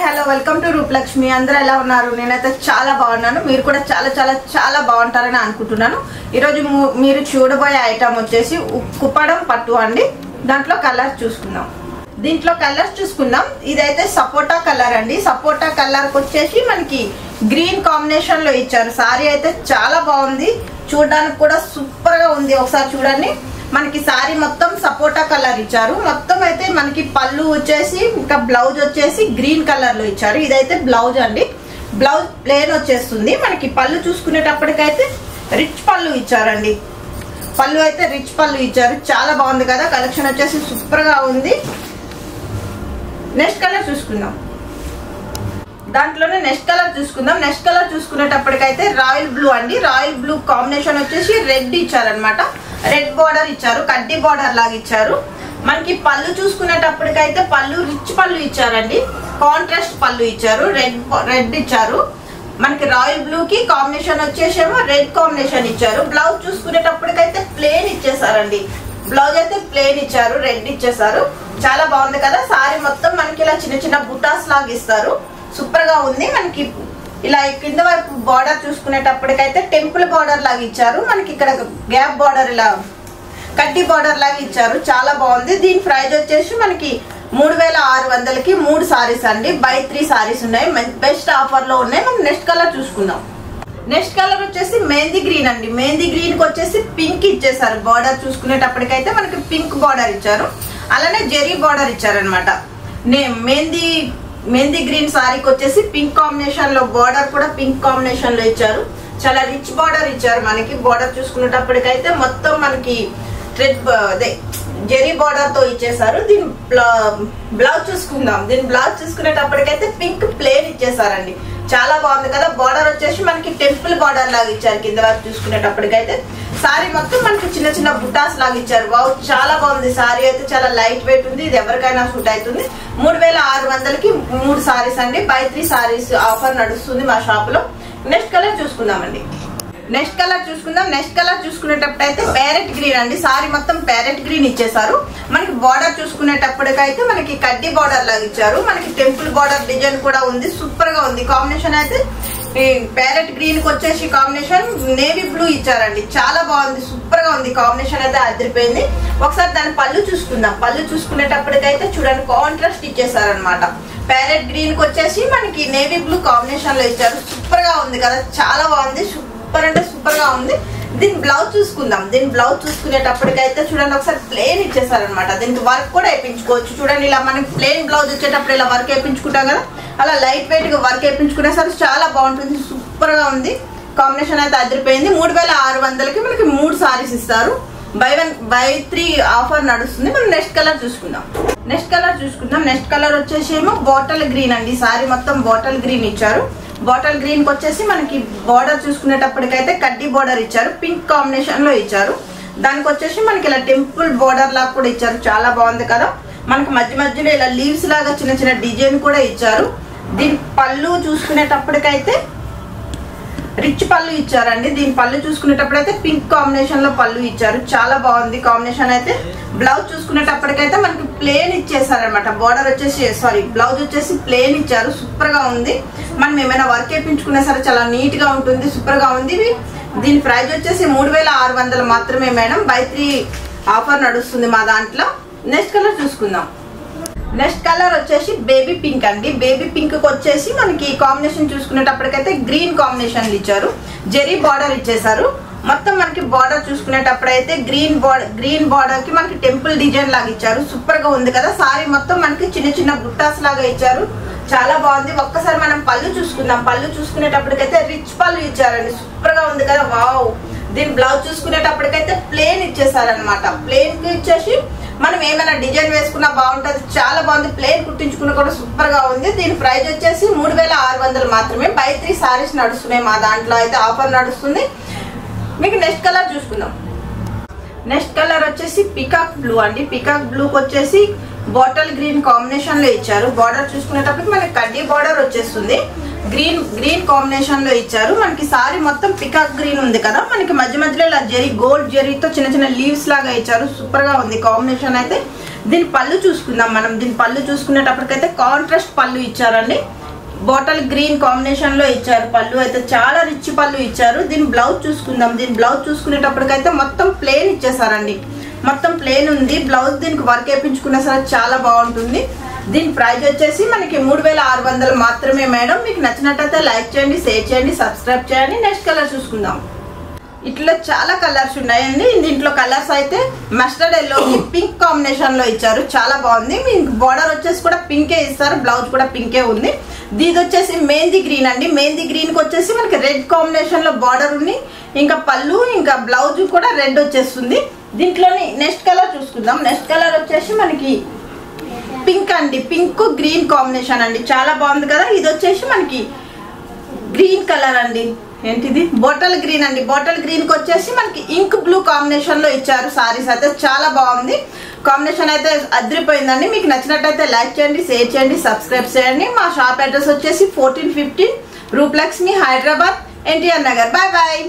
Hello welcome to Rupalakshmi. అందరూ ఎలా ఉన్నారు? నేనైతే చాలా బాగున్నాను. మీరు కూడా చాలా చాలా చాలా బాగుంటారని అనుకుంటున్నాను. ఈరోజు మీరు చూడబోయే ఐటమ్ వచ్చేసి కుప్పడం పట్టు అండి. దాంట్లో కలర్స్ చూసుకుందాం. ఇదైతే సపోటా కలర్ అండి. సపోటా కలర్ వచ్చేసి మనకి గ్రీన్ కాంబినేషన్ లో ఇచ్చారు. సారీ అయితే చాలా బాగుంది, చూడడానికి కూడా సూపర్ గా ఉంది. ఒకసారి చూడండి. మనకి సారీ మొత్తం సపోటా కలర్ ఇచ్చారు. మొత్తం అయితే మనకి పళ్ళు వచ్చేసి ఇంకా బ్లౌజ్ వచ్చేసి గ్రీన్ కలర్ లో ఇచ్చారు. ఇదైతే బ్లౌజ్ అండి. బ్లౌజ్ ప్లేన్ వచ్చేస్తుంది. మనకి పళ్ళు చూసుకునేటప్పటికైతే రిచ్ పళ్ళు ఇచ్చారండి. పళ్ళు అయితే రిచ్ పళ్ళు ఇచ్చారు. చాలా బాగుంది కదా. కలెక్షన్ వచ్చేసి సూపర్ గా ఉంది. నెక్స్ట్ కలర్ చూసుకుందాం. దాంట్లోనే నెక్స్ట్ కలర్ చూసుకుందాం. నెక్స్ట్ కలర్ చూసుకునేటప్పటికైతే రాయల్ బ్లూ అండి. రాయల్ బ్లూ కాంబినేషన్ వచ్చేసి రెడ్ ఇచ్చారనమాట. రెడ్ బార్డర్ ఇచ్చారు, కడ్డీ బార్డర్ లాగా ఇచ్చారు. మనకి పళ్ళు చూసుకునేటప్పటికైతే పళ్ళు రిచ్ పళ్ళు ఇచ్చారండి. కాంట్రాస్ట్ పళ్ళు ఇచ్చారు. రెడ్ ఇచ్చారు. మనకి రాయల్ బ్లూ కి కాంబినేషన్ వచ్చేసేమో రెడ్ కాంబినేషన్ ఇచ్చారు. బ్లౌజ్ చూసుకునేటప్పటికైతే ప్లేన్ ఇచ్చేసారండి. బ్లౌజ్ అయితే ప్లేన్ ఇచ్చారు, రెడ్ ఇచ్చేసారు. చాలా బాగుంది కదా. సారీ మొత్తం మనకి ఇలా చిన్న చిన్న బుటాస్ లాగా ఇస్తారు. సూపర్ గా ఉంది. మనకి ఇలా కింద వైపు బార్డర్ చూసుకునేటప్పటికైతే టెంపుల్ బార్డర్ లాగా ఇచ్చారు. మనకి ఇక్కడ గ్యాప్ బార్డర్ ఇలా కడ్డీ బార్డర్ లాగా ఇచ్చారు. చాలా బాగుంది. దీని ప్రైస్ వచ్చేసి మనకి 3600కి 3 సారీస్ అండి. బై 3 సారీస్ ఉన్నాయి. బెస్ట్ ఆఫర్ లో ఉన్నాయి. మనం నెక్స్ట్ కలర్ చూసుకుందాం. నెక్స్ట్ కలర్ వచ్చేసి మెహందీ గ్రీన్ అండి. మెహందీ గ్రీన్ కి వచ్చేసి పింక్ ఇచ్చేసారు. బార్డర్ చూసుకునేటప్పటికైతే మనకి పింక్ బార్డర్ ఇచ్చారు. అలానే జెరీ బార్డర్ ఇచ్చారనమాట. మెహందీ గ్రీన్ సారీకి వచ్చేసి పింక్ కాంబినేషన్ లో బార్డర్ కూడా పింక్ కాంబినేషన్ లో ఇచ్చారు. చాలా రిచ్ బార్డర్ ఇచ్చారు. మనకి బార్డర్ చూసుకునేటప్పటికైతే మొత్తం మనకి జెరీ బార్డర్ తో ఇచ్చేసారు. దీని బ్లౌజ్ చూసుకుందాం. దీని బ్లౌజ్ చూసుకునేటప్పటికైతే పింక్ ప్లేన్ ఇచ్చేసారండి. చాలా బాగుంది కదా. బార్డర్ వచ్చేసి మనకి టెంపుల్ బార్డర్ లాగా ఇచ్చారు. కింద వరకు చూసుకునేటప్పటికైతే సారీ మొత్తం మనకి చిన్న చిన్న బుటాస్ లాగా ఇచ్చారు. వావ్, చాలా బాగుంది. సారీ అయితే చాలా లైట్ వెయిట్ ఉంది. ఇది ఎవరికైనా సూట్ అవుతుంది. 3600కి 3 సారీస్ అండి. బై 3 సారీస్ ఆఫర్ నడుస్తుంది మా షాప్ లో. నెక్స్ట్ కలర్ చూసుకుందామండి. నెక్స్ట్ కలర్ చూసుకునేటప్పుడు అయితే ప్యారెట్ గ్రీన్ అండి. సారీ మొత్తం ప్యారెట్ గ్రీన్ ఇచ్చేసారు. మనకి బార్డర్ చూసుకునేటప్పటికైతే మనకి కడ్డీ బార్డర్ లాగా ఇచ్చారు. మనకి టెంపుల్ బార్డర్ డిజైన్ కూడా ఉంది. సూపర్ గా ఉంది. కాంబినేషన్ అయితే ప్యారెట్ గ్రీన్ కి వచ్చేసి కాంబినేషన్ నేవీ బ్లూ ఇచ్చారండి. చాలా బాగుంది. సూపర్ గా ఉంది. కాంబినేషన్ అయితే అదిరిపోయింది. ఒకసారి దాని పళ్ళు చూసుకుందాం. పళ్ళు చూసుకునేటప్పటికైతే చూడండి కాంట్రాస్ట్ ఇచ్చేసారనమాట. ప్యారెట్ గ్రీన్ కి వచ్చేసి మనకి నేవీ బ్లూ కాంబినేషన్ లో ఇచ్చారు. సూపర్ గా ఉంది కదా. చాలా బాగుంది. సూపర్ అంటే సూపర్ గా ఉంది. దీని బ్లౌజ్ చూసుకుందాం. దీని బ్లౌజ్ చూసుకునేటప్పటికైతే చూడండి ఒకసారి ప్లేన్ ఇచ్చేసారనమాట. దీనికి వర్క్ కూడా వేయించుకోవచ్చు. చూడండి ఇలా మనకి ప్లేన్ బ్లౌజ్ వచ్చేటప్పుడు ఇలా వర్క్ వేయించుకుంటాం కదా, అలా లైట్ వెయిట్ గా వర్క్ వేయించుకునేసరికి చాలా బాగుంటుంది. సూపర్ గా ఉంది. కాంబినేషన్ అయితే అదిరిపోయింది. 3600కి మనకి 3 సారీస్ ఇస్తారు. బై 3 ఆఫర్ నడుస్తుంది. మనం నెక్స్ట్ కలర్ చూసుకుందాం. నెక్స్ట్ కలర్ వచ్చేసి ఏమో బాటిల్ గ్రీన్ అండి. సారీ మొత్తం బాటిల్ గ్రీన్ ఇచ్చారు. బాటిల్ గ్రీన్ కి వచ్చేసి మనకి బార్డర్ చూసుకునేటప్పటికైతే కడ్డీ బార్డర్ ఇచ్చారు. పింక్ కాంబినేషన్ లో ఇచ్చారు. దానికి వచ్చేసి మనకి ఇలా టెంపుల్ బార్డర్ లాగా కూడా ఇచ్చారు. చాలా బాగుంది కదా. మనకి మధ్యలో ఇలా లీవ్స్ లాగా చిన్న చిన్న డిజైన్ కూడా ఇచ్చారు. దీని పళ్ళు చూసుకునేటప్పటికైతే రిచ్ పళ్ళు ఇచ్చారండి. దీని పళ్ళు చూసుకునేటప్పుడైతే పింక్ కాంబినేషన్ లో పళ్ళు ఇచ్చారు. చాలా బాగుంది కాంబినేషన్ అయితే. బ్లౌజ్ చూసుకునేటప్పటికైతే మనకి ప్లేన్ ఇచ్చేసారనమాట. బార్డర్ వచ్చేసి బ్లౌజ్ వచ్చేసి ప్లేన్ ఇచ్చారు. సూపర్ గా ఉంది. మనం ఏమైనా వర్క్ వేయించుకున్నా సరే చాలా నీట్ గా ఉంటుంది. సూపర్ గా ఉంది. దీని ప్రైస్ వచ్చేసి 3600 మాత్రమే మేడం. బై 3 ఆఫర్ నడుస్తుంది మా దాంట్లో. నెక్స్ట్ కలర్ చూసుకుందాం. నెక్స్ట్ కలర్ వచ్చేసి బేబీ పింక్ అండి. బేబీ పింక్ కి వచ్చేసి మనకి కాంబినేషన్ చూసుకునేటప్పటికైతే గ్రీన్ కాంబినేషన్ ఇచ్చారు. జెరీ బార్డర్ ఇచ్చేసారు. మొత్తం మనకి బార్డర్ చూసుకునేటప్పుడైతే గ్రీన్ బార్డర్ కి మనకి టెంపుల్ డిజైన్ లాగా ఇచ్చారు. సూపర్ గా ఉంది కదా. సారీ మొత్తం మనకి చిన్న చిన్న బుట్టాస్ లాగా ఇచ్చారు. చాలా బాగుంది. ఒక్కసారి మనం పళ్ళు చూసుకుందాం. పళ్ళు చూసుకునేటప్పటికైతే రిచ్ పళ్ళు ఇచ్చారండి. సూపర్ గా ఉంది కదా. వావ్. దీని బ్లౌజ్ చూసుకునేటప్పటికైతే ప్లేన్ ఇచ్చేసారనమాట. ప్లేన్ కి ఇచ్చేసి మనం ఏమైనా డిజైన్ వేసుకున్నా బాగుంటుంది. చాలా బాగుంది. ప్లేన్ కుట్టించుకున్నా కూడా సూపర్ గా ఉంది. దీని ప్రైస్ వచ్చేసి 3600 మాత్రమే. బై 3 సారీస్ నడుస్తున్నాయి మా దాంట్లో అయితే ఆఫర్ నడుస్తుంది. మీకు నెక్స్ట్ కలర్ చూసుకుందాం. నెక్స్ట్ కలర్ వచ్చేసి పికాక్ బ్లూ అండి. పికాక్ బ్లూకి వచ్చేసి బాటిల్ గ్రీన్ కాంబినేషన్ లో ఇచ్చారు. బార్డర్ చూసుకునేటప్పటికి మనకి కడ్డీ బార్డర్ వచ్చేస్తుంది. గ్రీన్ కాంబినేషన్ లో ఇచ్చారు. మనకి సారీ మొత్తం పికాక్ గ్రీన్ ఉంది కదా. మనకి మధ్యలో ఇలా గోల్డ్ జెరీతో చిన్న చిన్న లీవ్స్ లాగా ఇచ్చారు. సూపర్ గా ఉంది కాంబినేషన్ అయితే. దీని పళ్ళు చూసుకుందాం మనం. దీని పళ్ళు చూసుకునేటప్పటికైతే కాంట్రాస్ట్ పళ్ళు ఇచ్చారండి. బాటిల్ గ్రీన్ కాంబినేషన్ లో ఇచ్చారు. పళ్ళు అయితే చాలా రిచ్ పళ్ళు ఇచ్చారు. దీని బ్లౌజ్ చూసుకుందాం. దీని బ్లౌజ్ చూసుకునేటప్పటికైతే మొత్తం ప్లేన్ ఇచ్చేసారండి. మొత్తం ప్లేన్ ఉంది. బ్లౌజ్ దీనికి వర్క్ వేయించుకున్నా సరే చాలా బాగుంటుంది. దీని ప్రైస్ వచ్చేసి మనకి 3600 మాత్రమే మేడం. మీకు నచ్చినట్టయితే లైక్ చేయండి, షేర్ చేయండి, సబ్స్క్రైబ్ చేయండి. నెక్స్ట్ కలర్ చూసుకుందాం. ఇట్లా చాలా కలర్స్ ఉన్నాయండి. దీంట్లో కలర్స్ అయితే మస్టర్డ్ ఎల్లోకి పింక్ కాంబినేషన్ లో ఇచ్చారు. చాలా బాగుంది. మీకు బార్డర్ వచ్చేసి కూడా పింకే ఇస్తారు. బ్లౌజ్ కూడా పింకే ఉంది. దీది వచ్చేసి మెహందీ గ్రీన్ అండి. మెహందీ గ్రీన్ కి వచ్చేసి మనకి రెడ్ కాంబినేషన్ లో బార్డర్ ఉంది. ఇంకా పళ్ళు ఇంకా బ్లౌజ్ కూడా రెడ్ వచ్చేస్తుంది. దీంట్లోని నెక్స్ట్ కలర్ చూసుకుందాం. నెక్స్ట్ కలర్ వచ్చేసి మనకి పింక్ అండి. పింక్ గ్రీన్ కాంబినేషన్ అండి. చాలా బాగుంది కదా. ఇది వచ్చేసి మనకి గ్రీన్ కలర్ అండి. ఏంటిది బాటిల్ గ్రీన్ అండి. బాటిల్ గ్రీన్ కి వచ్చేసి మనకి ఇంక్ బ్లూ కాంబినేషన్ లో ఇచ్చారు. సారీస్ అయితే చాలా బాగుంది. కాంబినేషన్ అయితే అదిరిపోయిందండి. మీకు నచ్చినట్టయితే లైక్ చేయండి, షేర్ చేయండి, సబ్స్క్రైబ్ చేయండి. మా షాప్ అడ్రస్ వచ్చేసి 1415 రూప్లక్ష్మి, హైదరాబాద్, ఎన్టీఆర్ నగర్. Bye bye.